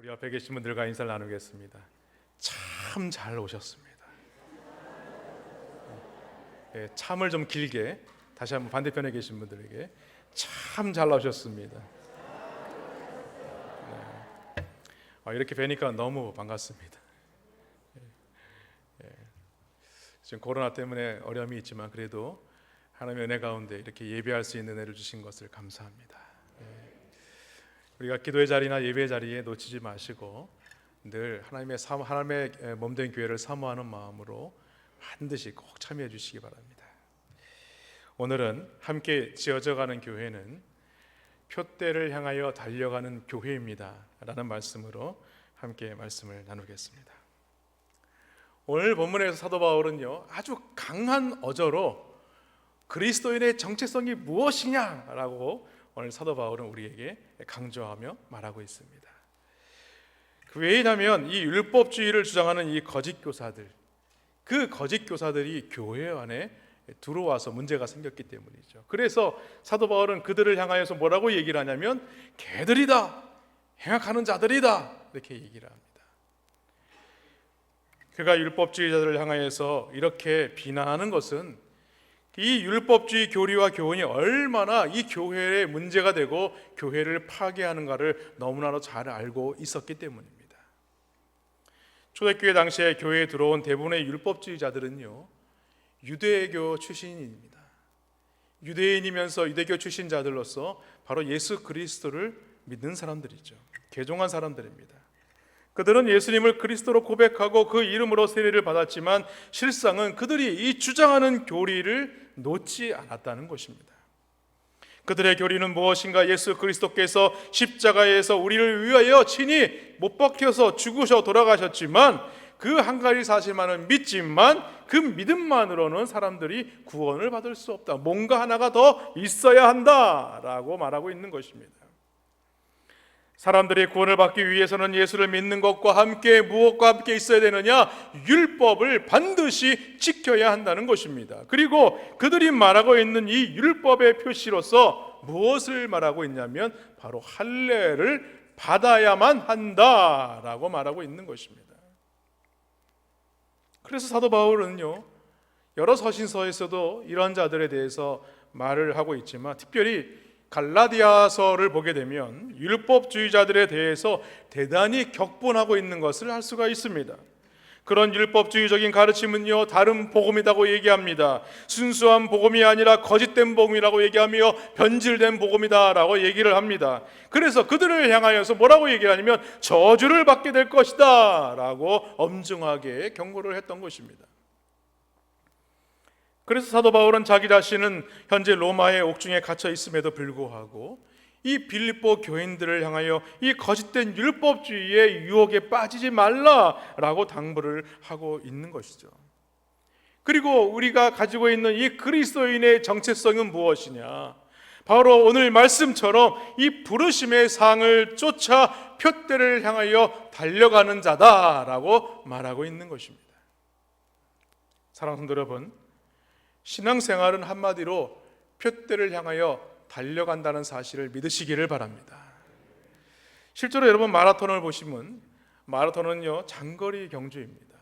우리 옆에 계신 분들과 인사를 나누겠습니다. 참 잘 오셨습니다. 참을 좀 길게 다시 한번 반대편에 계신 분들에게 참 잘 오셨습니다. 이렇게 뵈니까 너무 반갑습니다. 지금 코로나 때문에 어려움이 있지만 그래도 하나님의 은혜 가운데 이렇게 예배할 수 있는 은혜를 주신 것을 감사합니다. 우리가 기도의 자리나 예배의 자리에 놓치지 마시고 늘 하나님의 몸된 교회를 사모하는 마음으로 반드시 꼭 참여해 주시기 바랍니다. 오늘은 함께 지어져가는 교회는 표대를 향하여 달려가는 교회입니다 라는 말씀으로 함께 말씀을 나누겠습니다. 오늘 본문에서 사도 바울은요, 아주 강한 어조로 그리스도인의 정체성이 무엇이냐라고 오늘 사도 바울은 우리에게 강조하며 말하고 있습니다. 왜냐하면 이 율법주의를 주장하는 이 거짓 교사들, 그 거짓 교사들이 교회 안에 들어와서 문제가 생겼기 때문이죠. 그래서 사도 바울은 그들을 향하여서 뭐라고 얘기를 하냐면 개들이다, 행악하는 자들이다 이렇게 얘기를 합니다. 그가 율법주의자들을 향하여서 이렇게 비난하는 것은 이 율법주의 교리와 교훈이 얼마나 이 교회에 문제가 되고 교회를 파괴하는가를 너무나도 잘 알고 있었기 때문입니다. 초대교회 당시에 교회에 들어온 대부분의 율법주의자들은요, 유대교 출신입니다. 유대인이면서 유대교 출신 자들로서 바로 예수 그리스도를 믿는 사람들이죠. 개종한 사람들입니다. 그들은 예수님을 그리스도로 고백하고 그 이름으로 세례를 받았지만 실상은 그들이 이 주장하는 교리를 놓지 않았다는 것입니다. 그들의 교리는 무엇인가? 예수 그리스도께서 십자가에서 우리를 위하여 친히 못 박혀서 죽으셔 돌아가셨지만 그 한 가지 사실만은 믿지만 그 믿음만으로는 사람들이 구원을 받을 수 없다. 뭔가 하나가 더 있어야 한다라고 말하고 있는 것입니다. 사람들이 구원을 받기 위해서는 예수를 믿는 것과 함께 무엇과 함께 있어야 되느냐? 율법을 반드시 지켜야 한다는 것입니다. 그리고 그들이 말하고 있는 이 율법의 표시로서 무엇을 말하고 있냐면 바로 할례를 받아야만 한다라고 말하고 있는 것입니다. 그래서 사도 바울은요, 여러 서신서에서도 이런 자들에 대해서 말을 하고 있지만 특별히 갈라디아서를 보게 되면 율법주의자들에 대해서 대단히 격분하고 있는 것을 알 수가 있습니다. 그런 율법주의적인 가르침은요, 다른 복음이라고 얘기합니다. 순수한 복음이 아니라 거짓된 복음이라고 얘기하며 변질된 복음이다라고 얘기를 합니다. 그래서 그들을 향하여서 뭐라고 얘기를 하냐면 저주를 받게 될 것이다 라고 엄중하게 경고를 했던 것입니다. 그래서 사도 바울은 자기 자신은 현재 로마의 옥중에 갇혀 있음에도 불구하고 이 빌립보 교인들을 향하여 이 거짓된 율법주의의 유혹에 빠지지 말라라고 당부를 하고 있는 것이죠. 그리고 우리가 가지고 있는 이 그리스도인의 정체성은 무엇이냐? 바로 오늘 말씀처럼 이 부르심의 상을 쫓아 표대를 향하여 달려가는 자다라고 말하고 있는 것입니다. 사랑하는 성도 여러분, 신앙생활은 한마디로 표대를 향하여 달려간다는 사실을 믿으시기를 바랍니다. 실제로 여러분 마라톤을 보시면 마라톤은요, 장거리 경주입니다.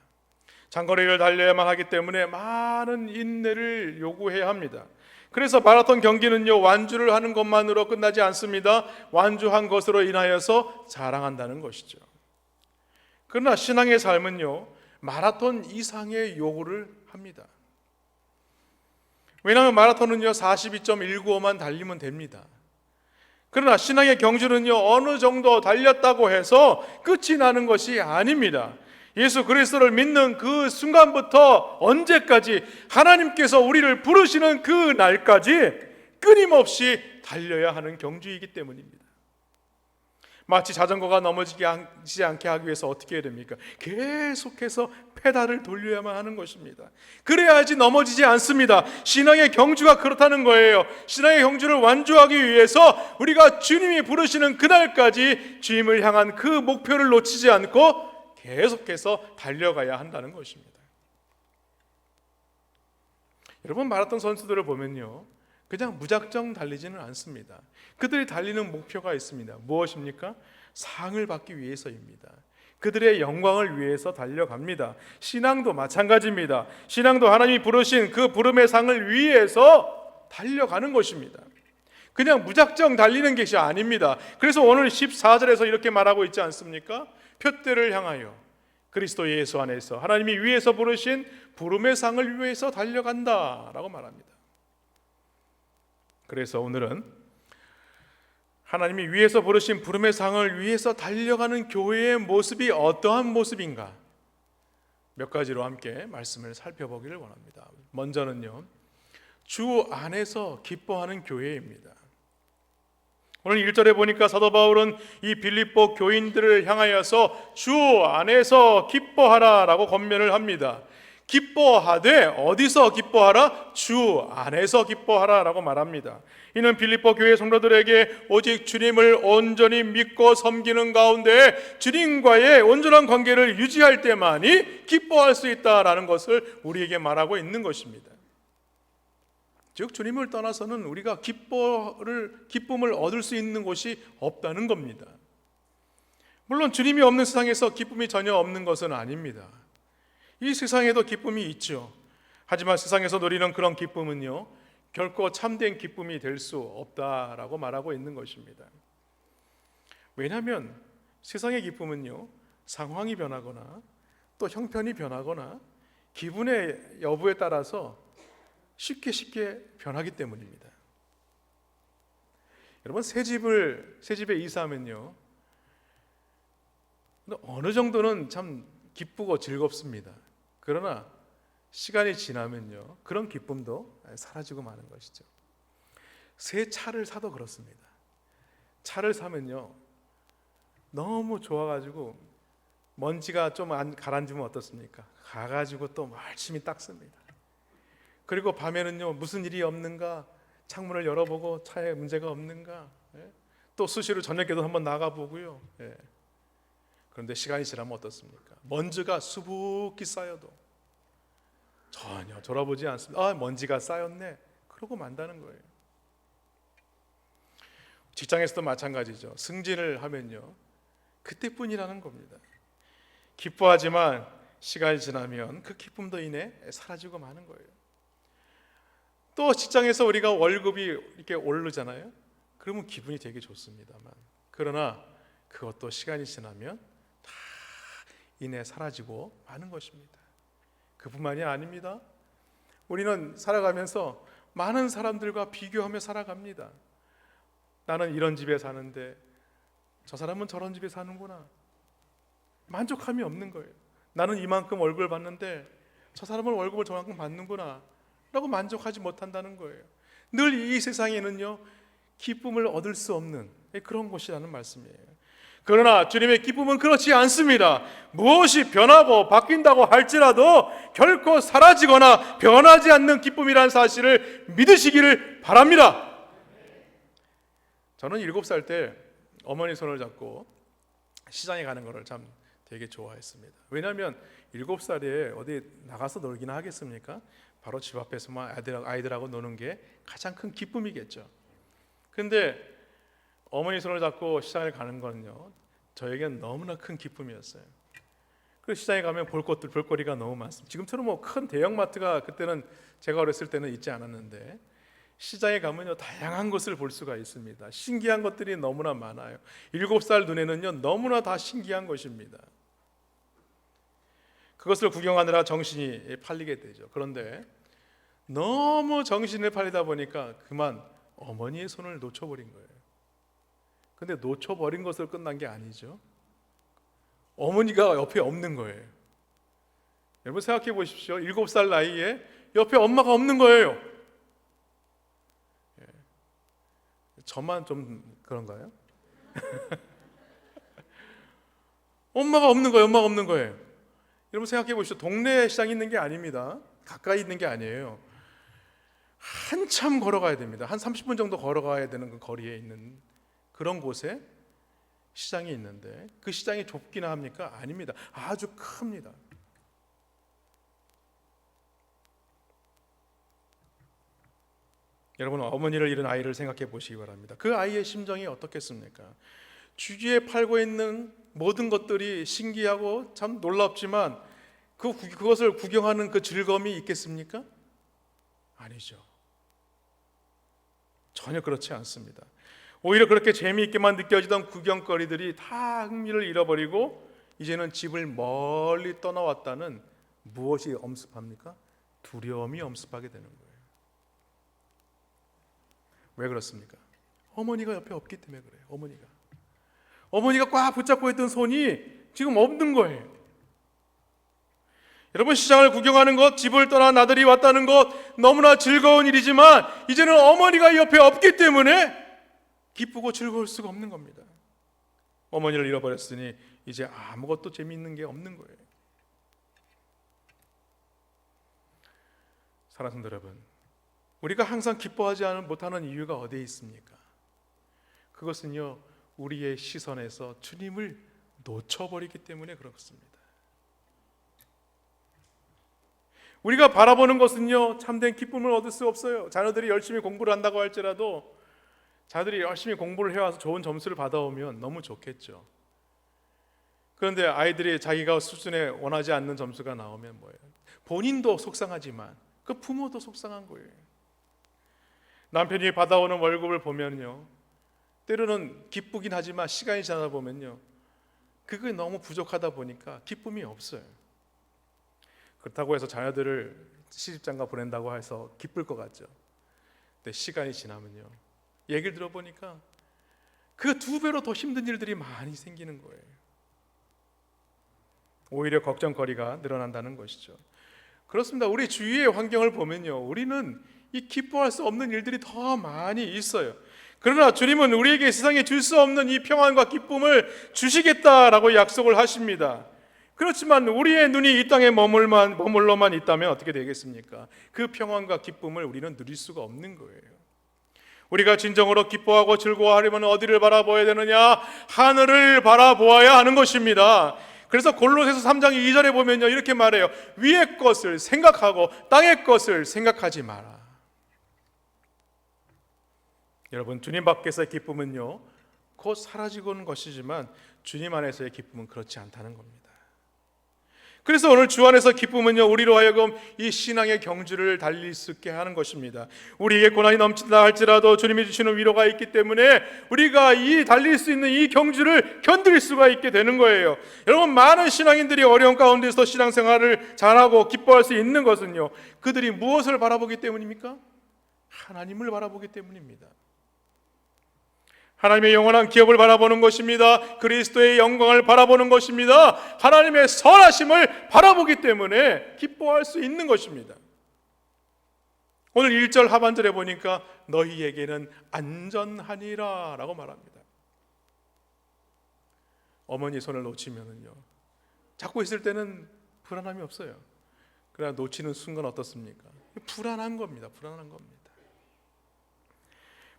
장거리를 달려야만 하기 때문에 많은 인내를 요구해야 합니다. 그래서 마라톤 경기는요, 완주를 하는 것만으로 끝나지 않습니다. 완주한 것으로 인하여서 자랑한다는 것이죠. 그러나 신앙의 삶은요, 마라톤 이상의 요구를 합니다. 왜냐하면 마라톤은요 42.195만 달리면 됩니다. 그러나 신앙의 경주는요 어느 정도 달렸다고 해서 끝이 나는 것이 아닙니다. 예수 그리스도를 믿는 그 순간부터 언제까지 하나님께서 우리를 부르시는 그 날까지 끊임없이 달려야 하는 경주이기 때문입니다. 마치 자전거가 넘어지지 않게 하기 위해서 어떻게 해야 됩니까? 계속해서 페달을 돌려야만 하는 것입니다. 그래야지 넘어지지 않습니다. 신앙의 경주가 그렇다는 거예요. 신앙의 경주를 완주하기 위해서 우리가 주님이 부르시는 그날까지 주님을 향한 그 목표를 놓치지 않고 계속해서 달려가야 한다는 것입니다. 여러분 마라톤 선수들을 보면요, 그냥 무작정 달리지는 않습니다. 그들이 달리는 목표가 있습니다. 무엇입니까? 상을 받기 위해서입니다. 그들의 영광을 위해서 달려갑니다. 신앙도 마찬가지입니다. 신앙도 하나님이 부르신 그 부름의 상을 위해서 달려가는 것입니다. 그냥 무작정 달리는 것이 아닙니다. 그래서 오늘 14절에서 이렇게 말하고 있지 않습니까? 표대를 향하여 그리스도 예수 안에서 하나님이 위에서 부르신 부름의 상을 위해서 달려간다라고 말합니다. 그래서 오늘은 하나님이 위에서 부르신 부름의 상을 위해서 달려가는 교회의 모습이 어떠한 모습인가? 몇 가지로 함께 말씀을 살펴보기를 원합니다. 먼저는요, 주 안에서 기뻐하는 교회입니다. 오늘 1절에 보니까 사도 바울은 이 빌립보 교인들을 향하여서 주 안에서 기뻐하라 라고 권면을 합니다. 기뻐하되 어디서 기뻐하라? 주 안에서 기뻐하라 라고 말합니다. 이는 빌립보 교회 성도들에게 오직 주님을 온전히 믿고 섬기는 가운데 주님과의 온전한 관계를 유지할 때만이 기뻐할 수 있다라는 것을 우리에게 말하고 있는 것입니다. 즉 주님을 떠나서는 우리가 기쁨을 얻을 수 있는 곳이 없다는 겁니다. 물론 주님이 없는 세상에서 기쁨이 전혀 없는 것은 아닙니다. 이 세상에도 기쁨이 있죠. 하지만 세상에서 누리는 그런 기쁨은요, 결코 참된 기쁨이 될 수 없다라고 말하고 있는 것입니다. 왜냐하면 세상의 기쁨은요, 상황이 변하거나 또 형편이 변하거나 기분의 여부에 따라서 쉽게 변하기 때문입니다. 여러분, 새 집에 이사하면요, 어느 정도는 참 기쁘고 즐겁습니다. 그러나 시간이 지나면요, 그런 기쁨도 사라지고 마는 것이죠. 새 차를 사도 그렇습니다. 차를 사면요, 너무 좋아가지고 먼지가 좀 안 가라앉으면 어떻습니까? 가가지고 또 열심히 닦습니다. 그리고 밤에는요, 무슨 일이 없는가 창문을 열어보고 차에 문제가 없는가, 또 수시로 저녁에도 한번 나가보고요. 그런데 시간이 지나면 어떻습니까? 먼지가 수북히 쌓여도 전혀 돌아보지 않습니다. 아, 먼지가 쌓였네, 그러고 만다는 거예요. 직장에서도 마찬가지죠. 승진을 하면요, 그때뿐이라는 겁니다. 기뻐하지만 시간이 지나면 그 기쁨도 이내 사라지고 마는 거예요. 또 직장에서 우리가 월급이 이렇게 오르잖아요. 그러면 기분이 되게 좋습니다만, 그러나 그것도 시간이 지나면 다 이내 사라지고 마는 것입니다. 그뿐만이 아닙니다. 우리는 살아가면서 많은 사람들과 비교하며 살아갑니다. 나는 이런 집에 사는데 저 사람은 저런 집에 사는구나. 만족함이 없는 거예요. 나는 이만큼 월급을 받는데 저 사람은 월급을 저만큼 받는구나 라고 만족하지 못한다는 거예요. 늘 이 세상에는요, 기쁨을 얻을 수 없는 그런 곳이라는 말씀이에요. 그러나 주님의 기쁨은 그렇지 않습니다. 무엇이 변하고 바뀐다고 할지라도 결코 사라지거나 변하지 않는 기쁨이라는 사실을 믿으시기를 바랍니다. 저는 7살 때 어머니 손을 잡고 시장에 가는 것을 참 되게 좋아했습니다. 왜냐하면 7살에 어디 나가서 놀기나 하겠습니까? 바로 집 앞에서만 아이들하고 노는 게 가장 큰 기쁨이겠죠. 그런데 어머니 손을 잡고 시장을 가는 거는요, 저에겐 너무나 큰 기쁨이었어요. 그 시장에 가면 볼거리가 너무 많습니다. 지금처럼 뭐 큰 대형마트가 그때는, 제가 어렸을 때는 있지 않았는데, 시장에 가면요, 다양한 것을 볼 수가 있습니다. 신기한 것들이 너무나 많아요. 7살 눈에는요, 너무나 다 신기한 것입니다. 그것을 구경하느라 정신이 팔리게 되죠. 그런데 너무 정신을 팔리다 보니까 그만 어머니의 손을 놓쳐버린 거예요. 근데 놓쳐버린 것으로 끝난 게 아니죠. 어머니가 옆에 없는 거예요. 여러분 생각해 보십시오. 7살 나이에 옆에 엄마가 없는 거예요. 저만 좀 그런가요? 엄마가 없는 거예요. 여러분 생각해 보십시오. 동네 시장이 있는 게 아닙니다. 가까이 있는 게 아니에요. 한참 걸어가야 됩니다. 한 30분 정도 걸어가야 되는 그 거리에 있는 그런 곳에 시장이 있는데, 그 시장이 좁기나 합니까? 아닙니다. 아주 큽니다. 여러분, 어머니를 잃은 아이를 생각해 보시기 바랍니다. 그 아이의 심정이 어떻겠습니까? 주위에 팔고 있는 모든 것들이 신기하고 참 놀랍지만 그것을 구경하는 그 즐거움이 있겠습니까? 아니죠. 전혀 그렇지 않습니다. 오히려 그렇게 재미있게만 느껴지던 구경거리들이 다 흥미를 잃어버리고 이제는 집을 멀리 떠나왔다는 무엇이 엄습합니까? 두려움이 엄습하게 되는 거예요. 왜 그렇습니까? 어머니가 옆에 없기 때문에 그래요. 어머니가 꽉 붙잡고 있던 손이 지금 없는 거예요. 여러분, 시장을 구경하는 것, 집을 떠난 아들이 왔다는 것 너무나 즐거운 일이지만 이제는 어머니가 옆에 없기 때문에 기쁘고 즐거울 수가 없는 겁니다. 어머니를 잃어버렸으니 이제 아무것도 재미있는 게 없는 거예요. 사랑하는 여러분, 우리가 항상 기뻐하지 못하는 이유가 어디에 있습니까? 그것은요, 우리의 시선에서 주님을 놓쳐버리기 때문에 그렇습니다. 우리가 바라보는 것은요, 참된 기쁨을 얻을 수 없어요. 자녀들이 열심히 공부를 한다고 할지라도 자녀들이 열심히 공부를 해와서 좋은 점수를 받아오면 너무 좋겠죠. 그런데 아이들이 자기가 수준에 원하지 않는 점수가 나오면 뭐예요? 본인도 속상하지만 그 부모도 속상한 거예요. 남편이 받아오는 월급을 보면요, 때로는 기쁘긴 하지만 시간이 지나다 보면요, 그게 너무 부족하다 보니까 기쁨이 없어요. 그렇다고 해서 자녀들을 시집장가 보낸다고 해서 기쁠 것 같죠. 근데 시간이 지나면요, 얘기를 들어보니까 그 2배로 더 힘든 일들이 많이 생기는 거예요. 오히려 걱정거리가 늘어난다는 것이죠. 그렇습니다. 우리 주위의 환경을 보면요, 우리는 이 기뻐할 수 없는 일들이 더 많이 있어요. 그러나 주님은 우리에게 세상에 줄 수 없는 이 평안과 기쁨을 주시겠다라고 약속을 하십니다. 그렇지만 우리의 눈이 이 땅에 머물러만 있다면 어떻게 되겠습니까? 그 평안과 기쁨을 우리는 누릴 수가 없는 거예요. 우리가 진정으로 기뻐하고 즐거워하려면 어디를 바라보아야 되느냐? 하늘을 바라보아야 하는 것입니다. 그래서 골로새서 3장 2절에 보면요, 이렇게 말해요. 위의 것을 생각하고 땅의 것을 생각하지 마라. 여러분, 주님 밖에서의 기쁨은요, 곧 사라지고 오는 것이지만 주님 안에서의 기쁨은 그렇지 않다는 겁니다. 그래서 오늘 주 안에서 기쁨은요, 우리로 하여금 이 신앙의 경주를 달릴 수 있게 하는 것입니다. 우리에게 고난이 넘친다 할지라도 주님이 주시는 위로가 있기 때문에 우리가 이 달릴 수 있는 이 경주를 견딜 수가 있게 되는 거예요. 여러분, 많은 신앙인들이 어려운 가운데서 신앙생활을 잘하고 기뻐할 수 있는 것은요, 그들이 무엇을 바라보기 때문입니까? 하나님을 바라보기 때문입니다. 하나님의 영원한 기업을 바라보는 것입니다. 그리스도의 영광을 바라보는 것입니다. 하나님의 선하심을 바라보기 때문에 기뻐할 수 있는 것입니다. 오늘 1절 하반절에 보니까 너희에게는 안전하니라 라고 말합니다. 어머니 손을 놓치면은요, 잡고 있을 때는 불안함이 없어요. 그러나 놓치는 순간 어떻습니까? 불안한 겁니다. 불안한 겁니다.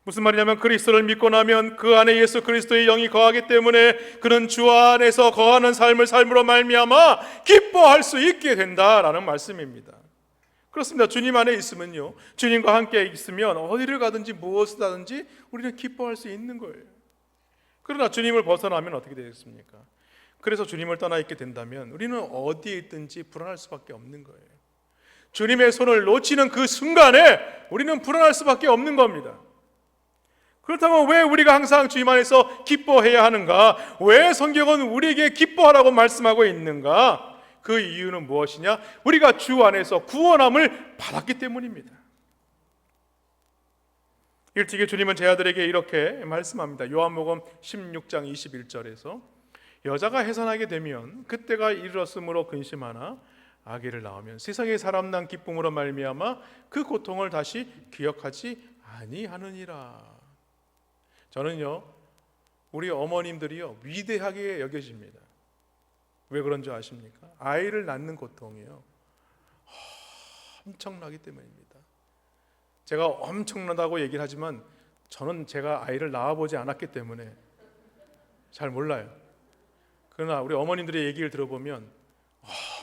무슨 말이냐면 그리스도를 믿고 나면 그 안에 예수 그리스도의 영이 거하기 때문에 그는 주 안에서 거하는 삶을 삶으로 말미암아 기뻐할 수 있게 된다라는 말씀입니다. 그렇습니다. 주님 안에 있으면요, 주님과 함께 있으면 어디를 가든지 무엇을 하든지 우리는 기뻐할 수 있는 거예요. 그러나 주님을 벗어나면 어떻게 되겠습니까? 그래서 주님을 떠나 있게 된다면 우리는 어디에 있든지 불안할 수밖에 없는 거예요. 주님의 손을 놓치는 그 순간에 우리는 불안할 수밖에 없는 겁니다. 그렇다면 왜 우리가 항상 주님 안에서 기뻐해야 하는가? 왜 성경은 우리에게 기뻐하라고 말씀하고 있는가? 그 이유는 무엇이냐? 우리가 주 안에서 구원함을 받았기 때문입니다. 일찍이 주님은 제 아들에게 이렇게 말씀합니다. 요한복음 16장 21절에서 여자가 해산하게 되면 그때가 이르렀으므로 근심하나 아기를 낳으면 세상에 사람 난 기쁨으로 말미암아 그 고통을 다시 기억하지 아니하느니라. 저는요, 우리 어머님들이요, 위대하게 여겨집니다. 왜 그런 줄 아십니까? 아이를 낳는 고통이요, 엄청나기 때문입니다. 제가 엄청나다고 얘기를 하지만 저는 제가 아이를 낳아보지 않았기 때문에 잘 몰라요. 그러나 우리 어머님들의 얘기를 들어보면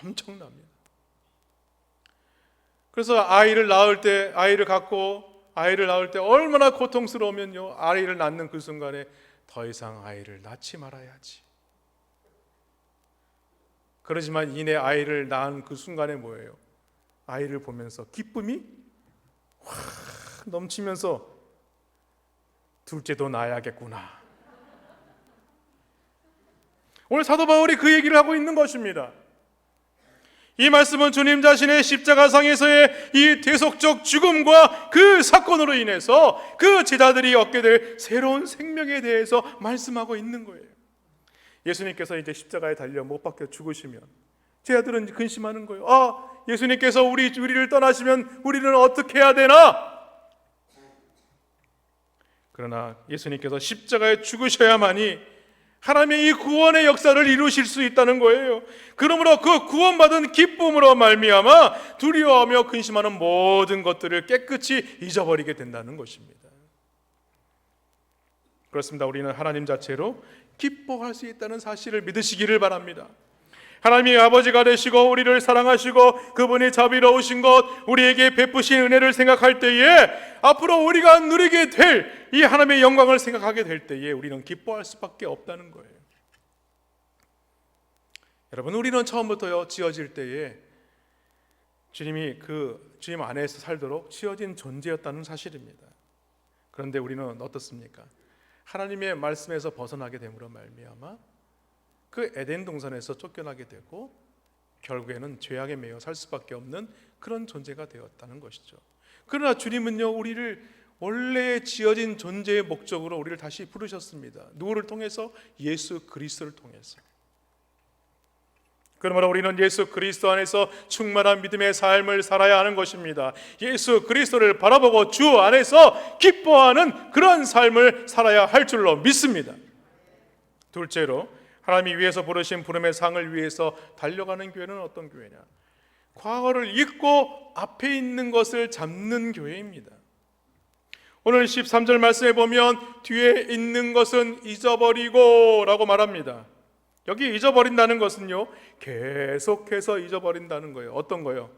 엄청납니다. 그래서 아이를 낳을 때, 아이를 갖고 아이를 낳을 때 얼마나 고통스러우면요, 아이를 낳는 그 순간에 더 이상 아이를 낳지 말아야지. 그러지만 이내 아이를 낳은 그 순간에 뭐예요? 아이를 보면서 기쁨이 확 넘치면서 둘째도 낳아야겠구나. 오늘 사도 바울이 그 얘기를 하고 있는 것입니다. 이 말씀은 주님 자신의 십자가상에서의 이 대속적 죽음과 그 사건으로 인해서 그 제자들이 얻게 될 새로운 생명에 대해서 말씀하고 있는 거예요. 예수님께서 이제 십자가에 달려 못 박혀 죽으시면 제자들은 근심하는 거예요. 예수님께서 우리를 떠나시면 우리는 어떻게 해야 되나? 그러나 예수님께서 십자가에 죽으셔야만이 하나님의 이 구원의 역사를 이루실 수 있다는 거예요. 그러므로 그 구원받은 기쁨으로 말미암아 두려워하며 근심하는 모든 것들을 깨끗이 잊어버리게 된다는 것입니다. 그렇습니다. 우리는 하나님 자체로 기뻐할 수 있다는 사실을 믿으시기를 바랍니다. 하나님이 아버지가 되시고 우리를 사랑하시고 그분이 자비로우신 것, 우리에게 베푸신 은혜를 생각할 때에 앞으로 우리가 누리게 될 이 하나님의 영광을 생각하게 될 때에 우리는 기뻐할 수밖에 없다는 거예요. 여러분, 우리는 처음부터요 지어질 때에 주님이 그 주님 안에서 살도록 지어진 존재였다는 사실입니다. 그런데 우리는 어떻습니까? 하나님의 말씀에서 벗어나게 됨으로 말미암아 그 에덴 동산에서 쫓겨나게 되고 결국에는 죄악에 매여 살 수밖에 없는 그런 존재가 되었다는 것이죠. 그러나 주님은요 우리를 원래 지어진 존재의 목적으로 우리를 다시 부르셨습니다. 누구를 통해서? 예수 그리스도를 통해서. 그러므로 우리는 예수 그리스도 안에서 충만한 믿음의 삶을 살아야 하는 것입니다. 예수 그리스도를 바라보고 주 안에서 기뻐하는 그런 삶을 살아야 할 줄로 믿습니다. 둘째로, 하나님이 위에서 부르신 부름의 상을 위해서 달려가는 교회는 어떤 교회냐? 과거를 잊고 앞에 있는 것을 잡는 교회입니다. 오늘 13절 말씀에 보면 뒤에 있는 것은 잊어버리고 라고 말합니다. 여기 잊어버린다는 것은요 계속해서 잊어버린다는 거예요. 어떤 거요?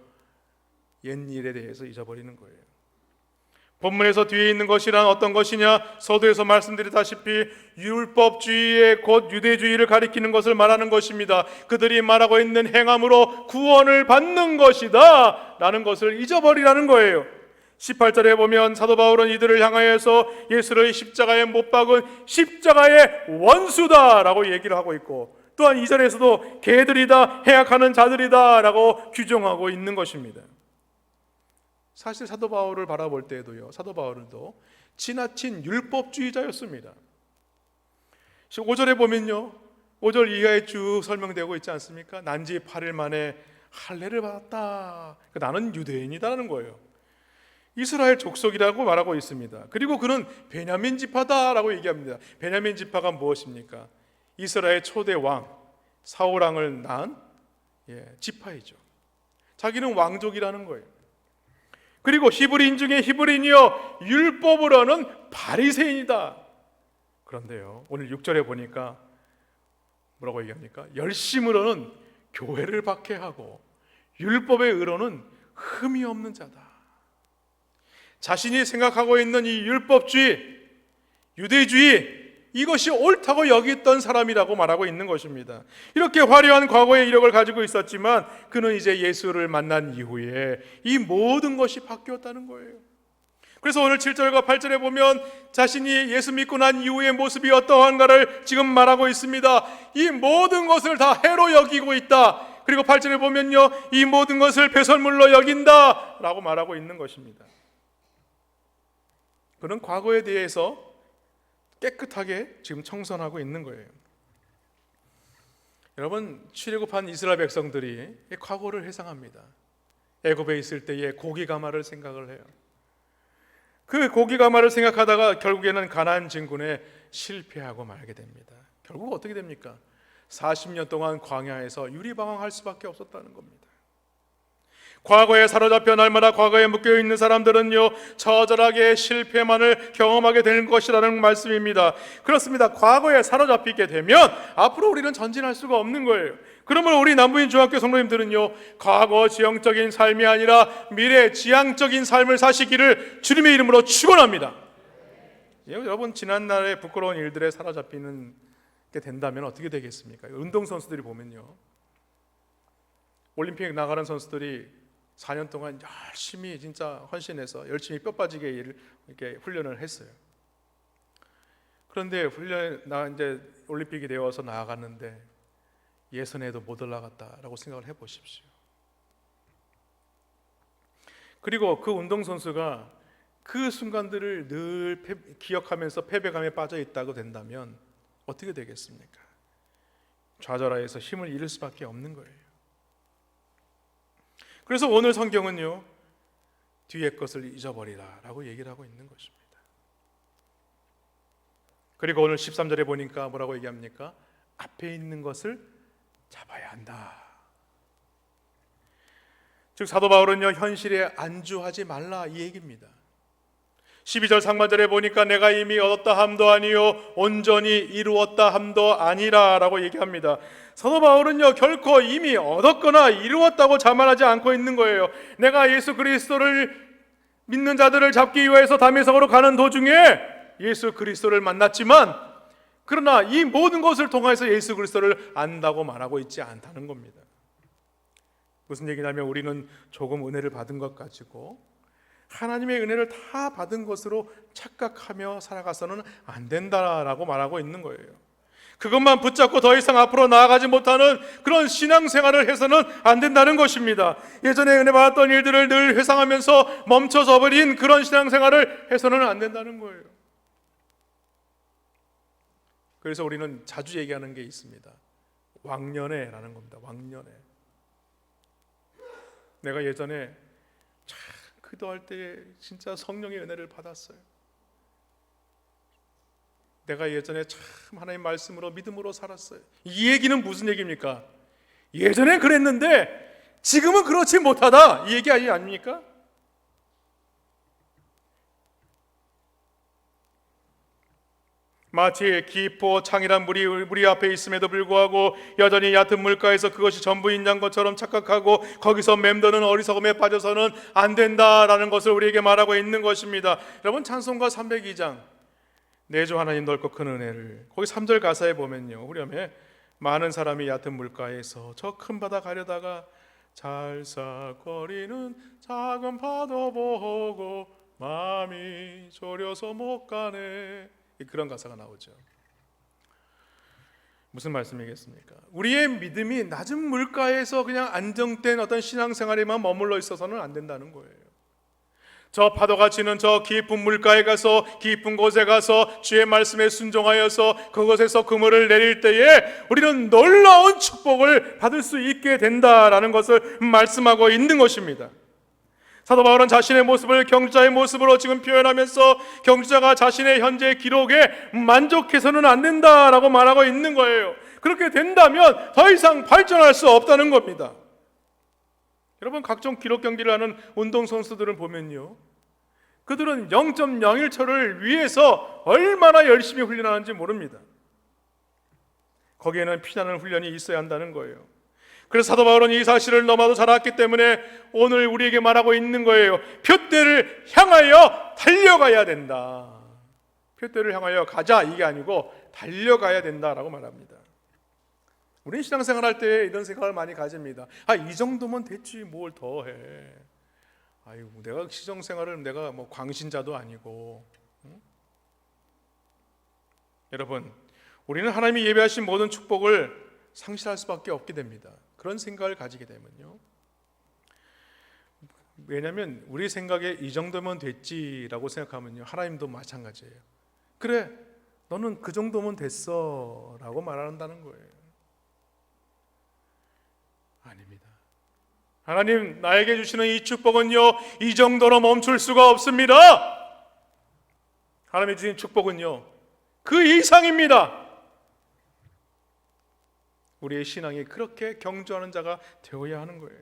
옛일에 대해서 잊어버리는 거예요. 본문에서 뒤에 있는 것이란 어떤 것이냐? 서두에서 말씀드렸다시피 율법주의의 곧 유대주의를 가리키는 것을 말하는 것입니다. 그들이 말하고 있는 행함으로 구원을 받는 것이다 라는 것을 잊어버리라는 거예요. 18절에 보면 사도 바울은 이들을 향하여서 예수를 십자가에 못 박은 십자가의 원수다 라고 얘기를 하고 있고, 또한 2절에서도 개들이다, 해악하는 자들이다 라고 규정하고 있는 것입니다. 사실 사도 바울을 바라볼 때에도요 사도 바울도 지나친 율법주의자였습니다. 5절에 보면요 5절 이하에 쭉 설명되고 있지 않습니까? 난지 8일 만에 할례를 받았다. 나는 유대인이다라는 거예요. 이스라엘 족속이라고 말하고 있습니다. 그리고 그는 베냐민 지파다라고 얘기합니다. 베냐민 지파가 무엇입니까? 이스라엘 초대 왕 사울 왕을 낳은 지파이죠. 자기는 왕족이라는 거예요. 그리고 히브리인 중에 히브리인이요 율법으로는 바리새인이다. 그런데요 오늘 6절에 보니까 뭐라고 얘기합니까? 열심으로는 교회를 박해하고 율법의 의로는 흠이 없는 자다. 자신이 생각하고 있는 이 율법주의, 유대주의, 이것이 옳다고 여겼던 사람이라고 말하고 있는 것입니다. 이렇게 화려한 과거의 이력을 가지고 있었지만 그는 이제 예수를 만난 이후에 이 모든 것이 바뀌었다는 거예요. 그래서 오늘 7절과 8절에 보면 자신이 예수 믿고 난 이후의 모습이 어떠한가를 지금 말하고 있습니다. 이 모든 것을 다 해로 여기고 있다. 그리고 8절에 보면요 이 모든 것을 배설물로 여긴다 라고 말하고 있는 것입니다. 그는 과거에 대해서 깨끗하게 지금 청산하고 있는 거예요. 여러분, 출애굽한 이스라엘 백성들이 과거를 회상합니다. 애굽에 있을 때의 고기가마를 생각을 해요. 그 고기가마를 생각하다가 결국에는 가나안 진군에 실패하고 말게 됩니다. 결국 어떻게 됩니까? 40년 동안 광야에서 유리방황할 수밖에 없었다는 겁니다. 과거에 사로잡혀 날마다 과거에 묶여있는 사람들은요, 처절하게 실패만을 경험하게 되는 것이라는 말씀입니다. 그렇습니다. 과거에 사로잡히게 되면 앞으로 우리는 전진할 수가 없는 거예요. 그러면 우리 남부인 중학교 성도님들은요, 과거 지형적인 삶이 아니라 미래 지향적인 삶을 사시기를 주님의 이름으로 축원합니다. 여러분, 지난날의 부끄러운 일들에 사로잡히는 게 된다면 어떻게 되겠습니까? 운동선수들이 보면요, 올림픽 나가는 선수들이 4년 동안 열심히 진짜 헌신해서 열심히 뼈 빠지게 이렇게 훈련을 했어요. 그런데 이제 올림픽이 되어서 나아갔는데 예선에도 못 올라갔다라고 생각을 해보십시오. 그리고 그 운동선수가 그 순간들을 늘 기억하면서 패배감에 빠져 있다고 된다면 어떻게 되겠습니까? 좌절하여서 힘을 잃을 수밖에 없는 거예요. 그래서 오늘 성경은요, 뒤의 것을 잊어버리라 라고 얘기를 하고 있는 것입니다. 그리고 오늘 13절에 보니까 뭐라고 얘기합니까? 앞에 있는 것을 잡아야 한다. 즉 사도 바울은요, 현실에 안주하지 말라 이 얘기입니다. 12절 상반절에 보니까 내가 이미 얻었다 함도 아니요 온전히 이루었다 함도 아니라 라고 얘기합니다. 사도 바울은요, 결코 이미 얻었거나 이루었다고 자만하지 않고 있는 거예요. 내가 예수 그리스도를 믿는 자들을 잡기 위해서 다메섹으로 가는 도중에 예수 그리스도를 만났지만, 그러나 이 모든 것을 통해서 예수 그리스도를 안다고 말하고 있지 않다는 겁니다. 무슨 얘기냐면 우리는 조금 은혜를 받은 것 가지고 하나님의 은혜를 다 받은 것으로 착각하며 살아가서는 안 된다라고 말하고 있는 거예요. 그것만 붙잡고 더 이상 앞으로 나아가지 못하는 그런 신앙생활을 해서는 안 된다는 것입니다. 예전에 은혜 받았던 일들을 늘 회상하면서 멈춰서 버린 그런 신앙생활을 해서는 안 된다는 거예요. 그래서 우리는 자주 얘기하는 게 있습니다. 왕년에라는 겁니다. 왕년에. 내가 예전에 참 기도할 때 진짜 성령의 은혜를 받았어요. 내가 예전에 참 하나님 말씀으로 믿음으로 살았어요. 이 얘기는 무슨 얘기입니까? 예전에 그랬는데 지금은 그렇지 못하다, 이 얘기 아닙니까? 마치 깊고 창이란 물이 우리 앞에 있음에도 불구하고 여전히 얕은 물가에서 그것이 전부인 것처럼 착각하고 거기서 맴도는 어리석음에 빠져서는 안 된다라는 것을 우리에게 말하고 있는 것입니다. 여러분, 찬송가 302장 내 주 하나님 넓고 큰 은혜를, 거기 3절 가사에 보면요, 후렴에 많은 사람이 얕은 물가에서 저 큰 바다 가려다가 잘싹거리는 작은 파도 보고 마음이 졸여서 못 가네, 그런 가사가 나오죠. 무슨 말씀이겠습니까? 우리의 믿음이 낮은 물가에서 그냥 안정된 어떤 신앙생활에만 머물러 있어서는 안 된다는 거예요. 저 파도가 치는 저 깊은 물가에 가서, 깊은 곳에 가서 주의 말씀에 순종하여서 그곳에서 그물을 내릴 때에 우리는 놀라운 축복을 받을 수 있게 된다라는 것을 말씀하고 있는 것입니다. 사도 바울은 자신의 모습을 경주자의 모습으로 지금 표현하면서 경주자가 자신의 현재 기록에 만족해서는 안 된다라고 말하고 있는 거예요. 그렇게 된다면 더 이상 발전할 수 없다는 겁니다. 여러분, 각종 기록 경기를 하는 운동선수들을 보면요, 그들은 0.01초를 위해서 얼마나 열심히 훈련하는지 모릅니다. 거기에는 피나는 훈련이 있어야 한다는 거예요. 그래서 사도 바울은 이 사실을 너무나도 잘 알았기 때문에 오늘 우리에게 말하고 있는 거예요. 표대를 향하여 달려가야 된다. 표대를 향하여 가자, 이게 아니고 달려가야 된다라고 말합니다. 우리는 신앙생활 할 때 이런 생각을 많이 가집니다. 이 정도면 됐지 뭘 더 해. 아이고, 내가 신앙생활을 내가 뭐 광신자도 아니고. 응? 여러분, 우리는 하나님이 예배하신 모든 축복을 상실할 수밖에 없게 됩니다. 그런 생각을 가지게 되면요. 왜냐하면 우리 생각에 이 정도면 됐지라고 생각하면요, 하나님도 마찬가지예요. 그래, 너는 그 정도면 됐어 라고 말한다는 거예요. 아닙니다. 하나님, 나에게 주시는 이 축복은요, 이 정도로 멈출 수가 없습니다. 하나님이 주신 축복은요, 그 이상입니다. 우리의 신앙이 그렇게 경주하는 자가 되어야 하는 거예요.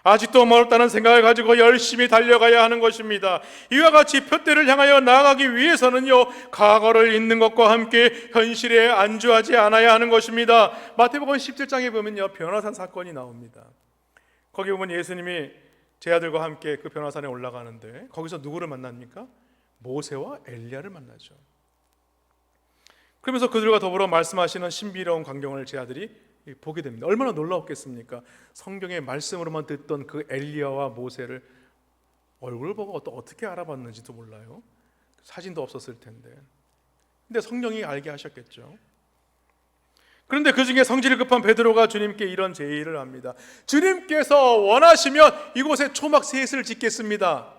아직도 멀었다는 생각을 가지고 열심히 달려가야 하는 것입니다. 이와 같이 표대를 향하여 나아가기 위해서는요, 과거를 잊는 것과 함께 현실에 안주하지 않아야 하는 것입니다. 마태복음 17장에 보면요, 변화산 사건이 나옵니다. 거기 보면 예수님이 제 아들과 함께 그 변화산에 올라가는데 거기서 누구를 만납니까? 모세와 엘리야를 만나죠. 그러면서 그들과 더불어 말씀하시는 신비로운 광경을 제 아들이 보게 됩니다. 얼마나 놀라웠겠습니까? 성경의 말씀으로만 듣던 그 엘리야와 모세를 얼굴 보고 또 어떻게 알아봤는지도 몰라요. 사진도 없었을 텐데. 근데 성령이 알게 하셨겠죠. 그런데 그 중에 성질이 급한 베드로가 주님께 이런 제의를 합니다. 주님께서 원하시면 이곳에 초막 셋을 짓겠습니다.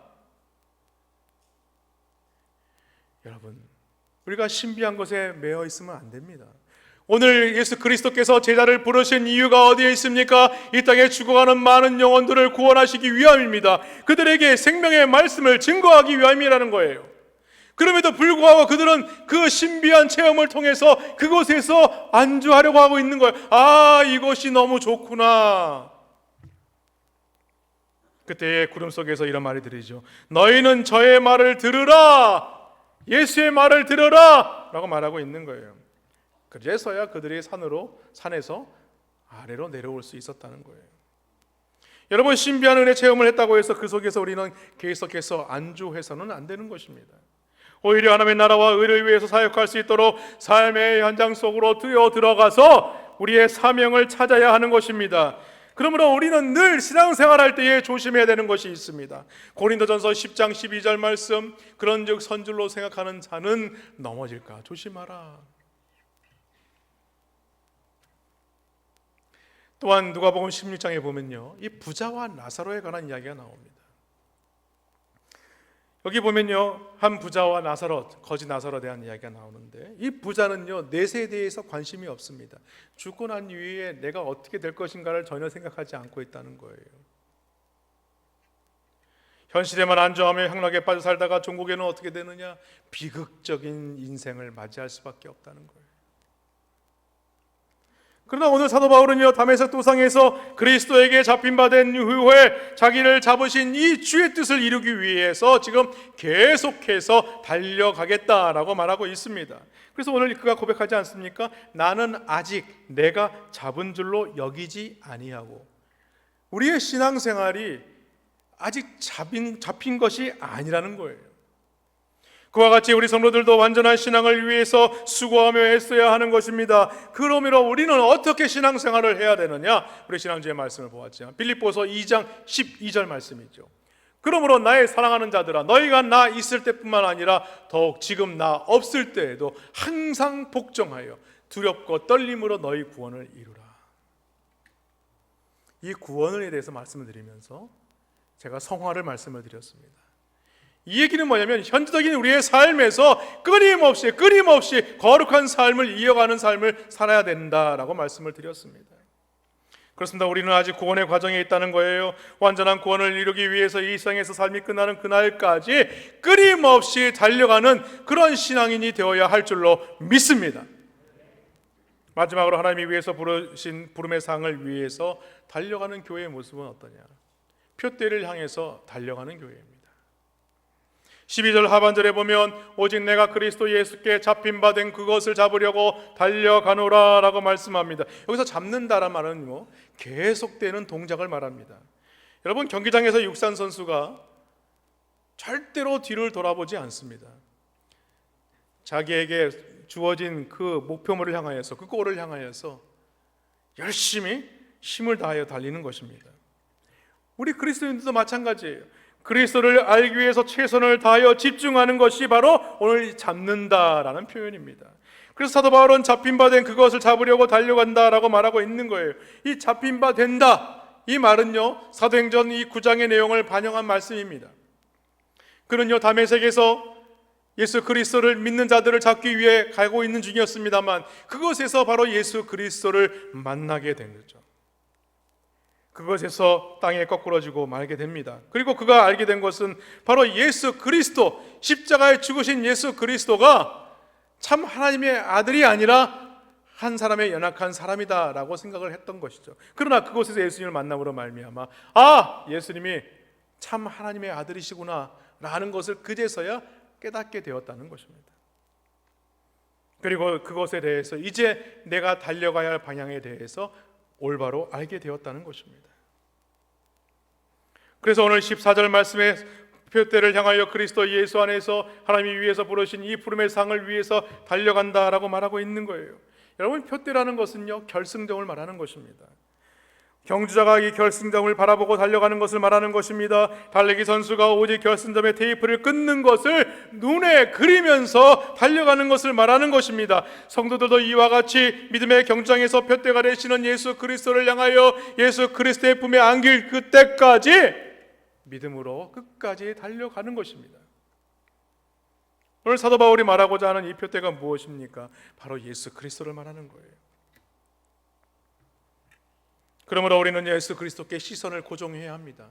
여러분, 우리가 신비한 것에 매여 있으면 안 됩니다. 오늘 예수 그리스도께서 제자를 부르신 이유가 어디에 있습니까? 이 땅에 죽어가는 많은 영혼들을 구원하시기 위함입니다. 그들에게 생명의 말씀을 증거하기 위함이라는 거예요. 그럼에도 불구하고 그들은 그 신비한 체험을 통해서 그곳에서 안주하려고 하고 있는 거예요. 아, 이것이 너무 좋구나. 그때 구름 속에서 이런 말이 들리죠. 너희는 저의 말을 들으라, 예수의 말을 들으라 라고 말하고 있는 거예요. 그래서야 그들이 산에서 아래로 내려올 수 있었다는 거예요. 여러분, 신비한 은혜 체험을 했다고 해서 그 속에서 우리는 계속해서 안주해서는 안 되는 것입니다. 오히려 하나님의 나라와 의를 위해서 사역할 수 있도록 삶의 현장 속으로 들어가서 우리의 사명을 찾아야 하는 것입니다. 그러므로 우리는 늘 신앙생활할 때에 조심해야 되는 것이 있습니다. 고린도전서 10장 12절 말씀, 그런즉 선줄로 생각하는 자는 넘어질까 조심하라. 또한 누가복음 16장에 보면요, 이 부자와 나사로에 관한 이야기가 나옵니다. 여기 보면요, 한 부자와 나사로, 거지 나사로에 대한 이야기가 나오는데, 이 부자는요, 내세에 대해서 관심이 없습니다. 죽고 난 이후에 내가 어떻게 될 것인가를 전혀 생각하지 않고 있다는 거예요. 현실에만 안주하며 향락에 빠져 살다가 종국에는 어떻게 되느냐? 비극적인 인생을 맞이할 수밖에 없다는 거예요. 그러나 오늘 사도 바울은요, 다메섹 도상에서 그리스도에게 잡힌 바 된 후에 자기를 잡으신 이 주의 뜻을 이루기 위해서 지금 계속해서 달려가겠다라고 말하고 있습니다. 그래서 오늘 그가 고백하지 않습니까? 나는 아직 내가 잡은 줄로 여기지 아니하고. 우리의 신앙생활이 아직 잡힌 것이 아니라는 거예요. 그와 같이 우리 성도들도 완전한 신앙을 위해서 수고하며 애써야 하는 것입니다. 그러므로 우리는 어떻게 신앙생활을 해야 되느냐? 우리 지난주에 말씀을 보았죠. 빌립보서 2장 12절 말씀이죠. 그러므로 나의 사랑하는 자들아, 너희가 나 있을 때뿐만 아니라 더욱 지금 나 없을 때에도 항상 복종하여 두렵고 떨림으로 너희 구원을 이루라. 이 구원에 대해서 말씀을 드리면서 제가 성화를 말씀을 드렸습니다. 이 얘기는 뭐냐면 현재적인 우리의 삶에서 끊임없이 거룩한 삶을 이어가는 삶을 살아야 된다라고 말씀을 드렸습니다. 그렇습니다. 우리는 아직 구원의 과정에 있다는 거예요. 완전한 구원을 이루기 위해서 이 세상에서 삶이 끝나는 그날까지 끊임없이 달려가는 그런 신앙인이 되어야 할 줄로 믿습니다. 마지막으로 하나님이 위해서 부르신 부름의 상을 위해서 달려가는 교회의 모습은 어떠냐? 표대를 향해서 달려가는 교회입니다. 12절 하반절에 보면 오직 내가 그리스도 예수께 잡힌 바 된 그것을 잡으려고 달려가노라 라고 말씀합니다. 여기서 잡는다란 말은 계속되는 동작을 말합니다. 여러분, 경기장에서 육상 선수가 절대로 뒤를 돌아보지 않습니다. 자기에게 주어진 그 목표물을 향하여서, 그 골을 향하여서 열심히 힘을 다하여 달리는 것입니다. 우리 그리스도인들도 마찬가지예요. 그리스도를 알기 위해서 최선을 다하여 집중하는 것이 바로 오늘 잡는다라는 표현입니다. 그래서 사도 바울은 잡힌 바 된 그것을 잡으려고 달려간다라고 말하고 있는 거예요. 이 잡힌 바 된다, 이 말은요, 사도행전 이 9장의 내용을 반영한 말씀입니다. 그는요, 다메섹에서 예수 그리스도를 믿는 자들을 잡기 위해 가고 있는 중이었습니다만 그것에서 바로 예수 그리스도를 만나게 된 거죠. 그것에서 땅에 거꾸러지고 말게 됩니다. 그리고 그가 알게 된 것은 바로 예수 그리스도, 십자가에 죽으신 예수 그리스도가 참 하나님의 아들이 아니라 한 사람의 연약한 사람이다라고 생각을 했던 것이죠. 그러나 그곳에서 예수님을 만남으로 말미암아 예수님이 참 하나님의 아들이시구나 라는 것을 그제서야 깨닫게 되었다는 것입니다. 그리고 그것에 대해서 이제 내가 달려가야 할 방향에 대해서 올바로 알게 되었다는 것입니다. 그래서 오늘 14절 말씀에 표대를 향하여 그리스도 예수 안에서 하나님이 위에서 부르신 이 부름의 상을 위해서 달려간다라고 말하고 있는 거예요. 여러분, 표대라는 것은요, 결승점을 말하는 것입니다. 경주자가 이 결승점을 바라보고 달려가는 것을 말하는 것입니다. 달리기 선수가 오직 결승점의 테이프를 끊는 것을 눈에 그리면서 달려가는 것을 말하는 것입니다. 성도들도 이와 같이 믿음의 경주장에서 표대가 되시는 예수 그리스도를 향하여 예수 그리스도의 품에 안길 그때까지 믿음으로 끝까지 달려가는 것입니다. 오늘 사도 바울이 말하고자 하는 이 표대가 무엇입니까? 바로 예수 그리스도를 말하는 거예요. 그러므로 우리는 예수 그리스도께 시선을 고정해야 합니다.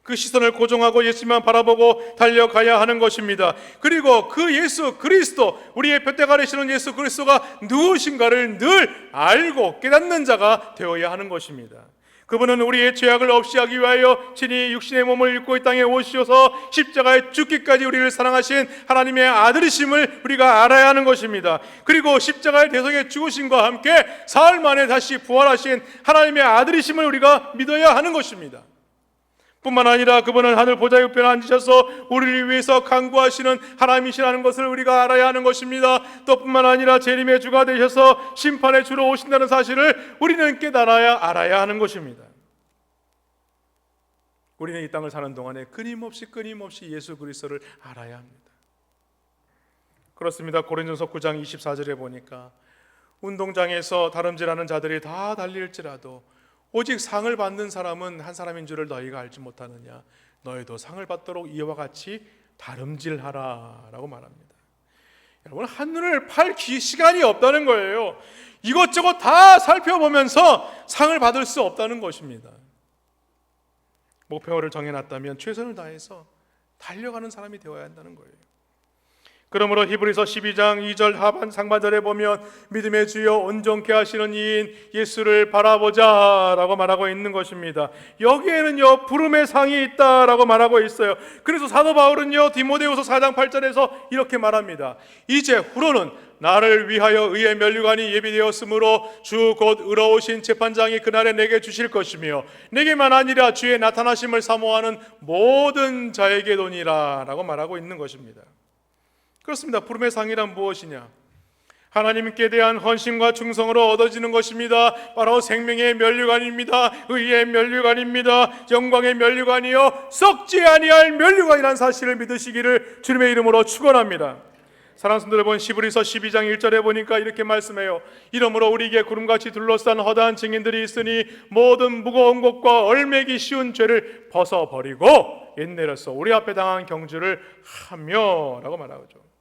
그 시선을 고정하고 예수님만 바라보고 달려가야 하는 것입니다. 그리고 그 예수 그리스도, 우리의 표대가 되시는 예수 그리스도가 누구신가를 늘 알고 깨닫는 자가 되어야 하는 것입니다. 그분은 우리의 죄악을 없이 하기 위하여 친히 육신의 몸을 입고 이 땅에 오셔서 십자가에 죽기까지 우리를 사랑하신 하나님의 아들이심을 우리가 알아야 하는 것입니다. 그리고 십자가의 대속에 죽으심과 함께 사흘 만에 다시 부활하신 하나님의 아들이심을 우리가 믿어야 하는 것입니다. 뿐만 아니라 그분은 하늘 보좌 우편에 앉으셔서 우리를 위해서 간구하시는 하나님이시라는 것을 우리가 알아야 하는 것입니다. 또 뿐만 아니라 재림의 주가 되셔서 심판의 주로 오신다는 사실을 우리는 깨달아야 알아야 하는 것입니다. 우리는 이 땅을 사는 동안에 끊임없이 예수 그리스도를 알아야 합니다. 그렇습니다. 고린도서 9장 24절에 보니까 운동장에서 다름질하는 자들이 다 달릴지라도 오직 상을 받는 사람은 한 사람인 줄을 너희가 알지 못하느냐. 너희도 상을 받도록 이와 같이 다름질하라 라고 말합니다. 여러분, 한눈을 팔 시간이 없다는 거예요. 이것저것 다 살펴보면서 상을 받을 수 없다는 것입니다. 목표를 정해놨다면 최선을 다해서 달려가는 사람이 되어야 한다는 거예요. 그러므로 히브리서 12장 2절 하반 상반절에 보면 믿음의 주여 온전케 하시는 이인 예수를 바라보자 라고 말하고 있는 것입니다. 여기에는요 부름의 상이 있다라고 말하고 있어요. 그래서 사도 바울은요 디모데후서 4장 8절에서 이렇게 말합니다. 이제 후로는 나를 위하여 의의 면류관이 예비되었으므로 주 곧 의로우신 재판장이 그날에 내게 주실 것이며 내게만 아니라 주의 나타나심을 사모하는 모든 자에게도니라 라고 말하고 있는 것입니다. 그렇습니다. 부름의 상이란 무엇이냐? 하나님께 대한 헌신과 충성으로 얻어지는 것입니다. 바로 생명의 면류관입니다. 의의 면류관입니다. 영광의 면류관이요 썩지 아니할 면류관이라는 사실을 믿으시기를 주님의 이름으로 축원합니다. 사랑하는 성도들, 본 히브리서 12장 1절에 보니까 이렇게 말씀해요. 이러므로 우리에게 구름같이 둘러싼 허다한 증인들이 있으니 모든 무거운 것과 얼매기 쉬운 죄를 벗어버리고 옛내로서 우리 앞에 당한 경주를 하며 라고 말하죠.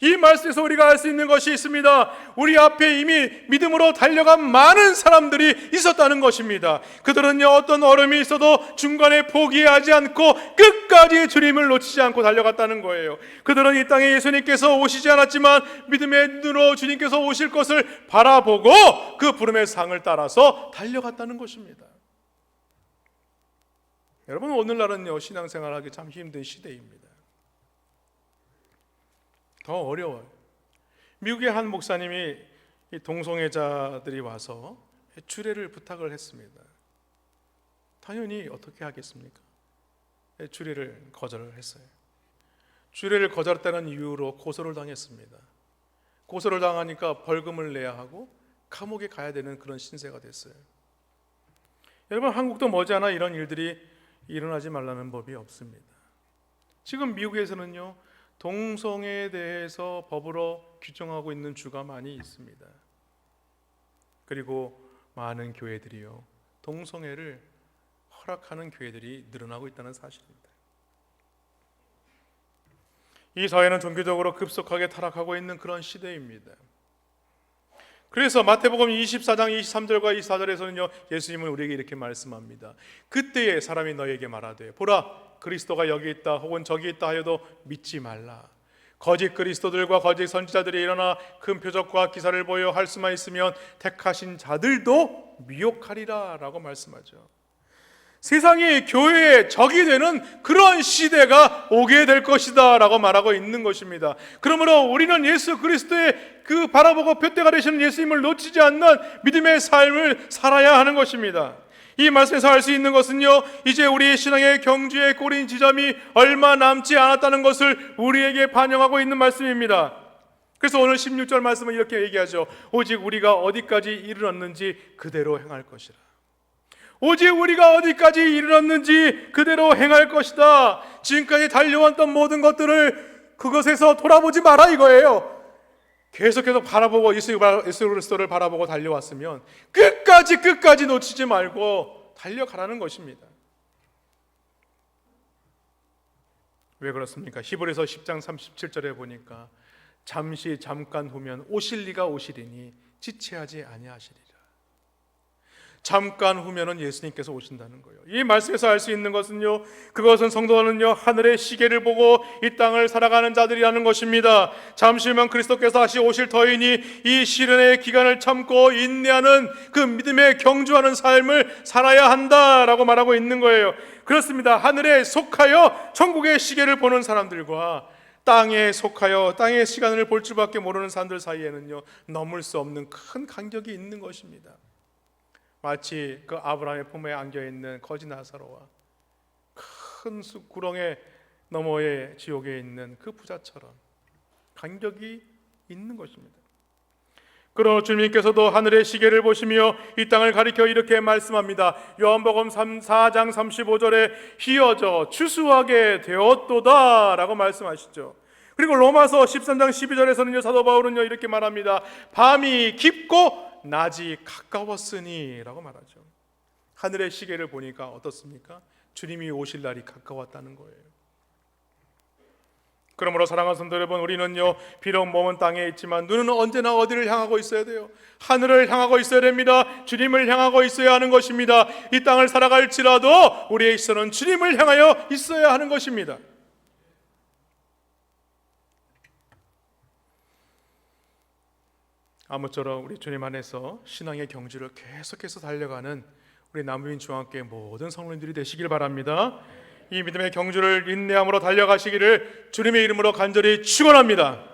이 말씀에서 우리가 알 수 있는 것이 있습니다. 우리 앞에 이미 믿음으로 달려간 많은 사람들이 있었다는 것입니다. 그들은요 어떤 어려움이 있어도 중간에 포기하지 않고 끝까지 주님을 놓치지 않고 달려갔다는 거예요. 그들은 이 땅에 예수님께서 오시지 않았지만 믿음의 눈으로 주님께서 오실 것을 바라보고 그 부름의 상을 따라서 달려갔다는 것입니다. 여러분, 오늘날은요 신앙생활하기 참 힘든 시대입니다. 더 어려워요. 미국의 한 목사님이 이 동성애자들이 와서 주례를 부탁을 했습니다. 당연히 어떻게 하겠습니까? 주례를 거절을 했어요. 주례를 거절했다는 이유로 고소를 당했습니다. 고소를 당하니까 벌금을 내야 하고 감옥에 가야 되는 그런 신세가 됐어요. 여러분, 한국도 머지않아 이런 일들이 일어나지 말라는 법이 없습니다. 지금 미국에서는요 동성애에 대해서 법으로 규정하고 있는 주가 많이 있습니다. 그리고 많은 교회들이요 동성애를 허락하는 교회들이 늘어나고 있다는 사실입니다. 이 사회는 종교적으로 급속하게 타락하고 있는 그런 시대입니다. 그래서 마태복음 24장 23절과 24절에서는요 예수님은 우리에게 이렇게 말씀합니다. 그때에 사람이 너에게 말하되 보라 그리스도가 여기 있다 혹은 저기 있다 하여도 믿지 말라. 거짓 그리스도들과 거짓 선지자들이 일어나 큰 표적과 기사를 보여 할 수만 있으면 택하신 자들도 미혹하리라 라고 말씀하죠. 세상이 교회의 적이 되는 그런 시대가 오게 될 것이다 라고 말하고 있는 것입니다. 그러므로 우리는 예수 그리스도의 그 바라보고 표대가 되시는 예수님을 놓치지 않는 믿음의 삶을 살아야 하는 것입니다. 이 말씀에서 알 수 있는 것은요, 이제 우리의 신앙의 경주의 꼬린 지점이 얼마 남지 않았다는 것을 우리에게 반영하고 있는 말씀입니다. 그래서 오늘 16절 말씀은 이렇게 얘기하죠. 오직 우리가 어디까지 이르렀는지 그대로 행할 것이라. 오직 우리가 어디까지 이르렀는지 그대로 행할 것이다. 지금까지 달려왔던 모든 것들을 그것에서 돌아보지 마라 이거예요. 계속해서 바라보고 예수 그리스도를 바라보고 달려왔으면 끝까지 놓치지 말고 달려가라는 것입니다. 왜 그렇습니까? 히브리서 10장 37절에 보니까 잠깐 후면 오실 리가 오시리니 지체하지 아니하시리라. 잠깐 후면은 예수님께서 오신다는 거예요. 이 말씀에서 알 수 있는 것은요, 그것은 성도는요 하늘의 시계를 보고 이 땅을 살아가는 자들이라는 것입니다. 잠시 후면 그리스도께서 다시 오실 터이니 이 시련의 기간을 참고 인내하는 그 믿음에 경주하는 삶을 살아야 한다라고 말하고 있는 거예요. 그렇습니다. 하늘에 속하여 천국의 시계를 보는 사람들과 땅에 속하여 땅의 시간을 볼 줄밖에 모르는 사람들 사이에는요 넘을 수 없는 큰 간격이 있는 것입니다. 마치 그 아브라함의 품에 안겨있는 거지 나사로와 큰 구렁의 너머의 지옥에 있는 그 부자처럼 간격이 있는 것입니다. 그러나 주님께서도 하늘의 시계를 보시며 이 땅을 가리켜 이렇게 말씀합니다. 요한복음 4장 35절에 희어져 추수하게 되었도다 라고 말씀하시죠. 그리고 로마서 13장 12절에서는요 사도 바울은요 이렇게 말합니다. 밤이 깊고 낮이 가까웠으니 라고 말하죠. 하늘의 시계를 보니까 어떻습니까? 주님이 오실 날이 가까웠다는 거예요. 그러므로 사랑하는 성도 여러분, 우리는요 비록 몸은 땅에 있지만 눈은 언제나 어디를 향하고 있어야 돼요? 하늘을 향하고 있어야 됩니다. 주님을 향하고 있어야 하는 것입니다. 이 땅을 살아갈지라도 우리의 시선은 주님을 향하여 있어야 하는 것입니다. 아무쪼록 우리 주님 안에서 신앙의 경주를 계속해서 달려가는 우리 남부인 중앙교회 모든 성도님들이 되시길 바랍니다. 이 믿음의 경주를 인내함으로 달려가시기를 주님의 이름으로 간절히 축원합니다.